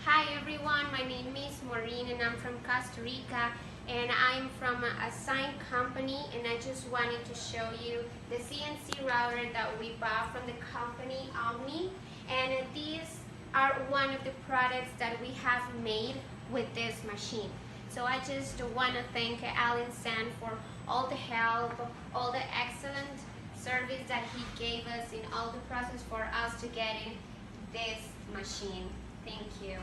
Hi everyone, my name is Maureen and I'm from Costa Rica, and I'm from a sign company, and I just wanted to show you the CNC router that we bought from the company OMNI, and these are one of the products that we have made with this machine. So I just want to thank Alan San for all the help, all the excellent service that he gave us in all the process for us to get in this machine. Thank you.